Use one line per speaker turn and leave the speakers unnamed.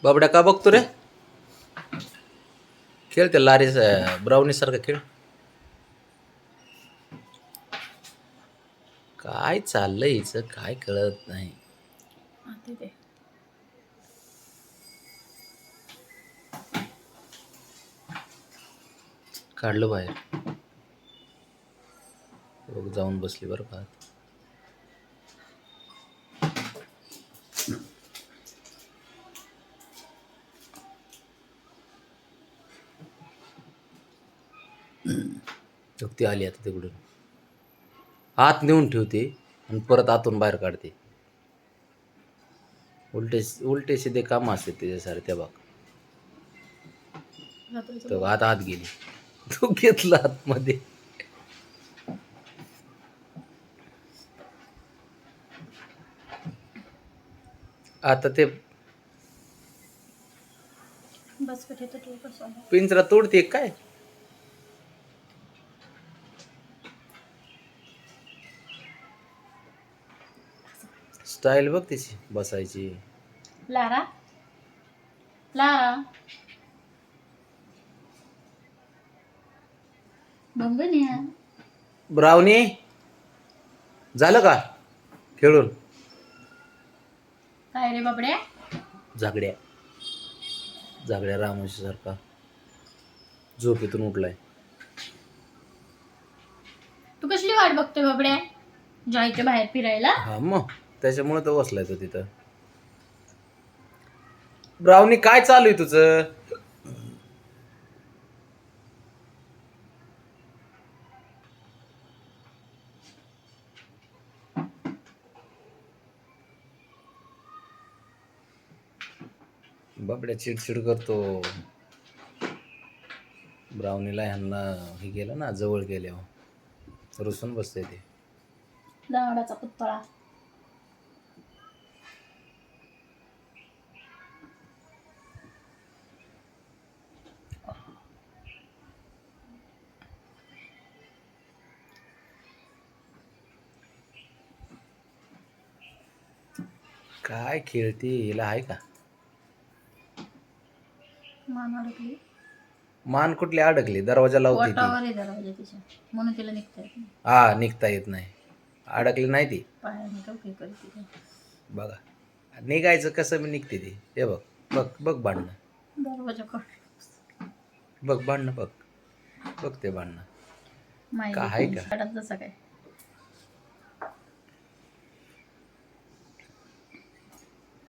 बाबड्या का बघतो रे? खेळ ते लारी ब्राउनी सारखा खेळ. काय चाललंय हिचं काय कळत नाही. काढलं बाहेर. बघ जाऊन बसली बरं का. ती आली आता तिकडून. आत नेऊन ठेवते आणि परत आतून बाहेर काढते. उलटे सीधे काम असते त्याच्यासारखे. त्या बाग तो आत गेली. तू घेतला आतमध्ये. आता ते पिंजरा तोडते काय? स्टाईल बघ तिची बसायची.
लारा लारा बंबनिया
ब्राउनी झालं का खेळून?
काय रे बाबड्या?
जागड्या जागड्या रामोशी सारखा झोपेतून उठलाय.
तू कसली वाट बघतोय बाबड्या? जायचं बाहेर फिरायला?
हा मग त्याच्यामुळे तो बसलाय तो तिथं. ब्राउनी काय चालू आहे तुझं? बाबड्या चिडचिड करतो. ब्राउनीला ह्यांना हे गेलं ना जवळ गेल्यावर रुसून बसते ते.
दाडाचा पुतळा.
काय खेळते हिला आहे का?
मान अडकली.
मान कुठली अडकली? दरवाजा लावते ती.
पोटावर आहे दरवाजा तिच्या, म्हणून तिला निघता येत नाही.
हा निघता येत नाही. अडकली नाही ती.
पायाने टोके करते.
बघा निघायचं कसं मी निघते ती. हे बघ बघ बघ भांडणं.
दरवाजा
बघ भांडणं बघ बघ ते भांडणं. काय का?
जसं काय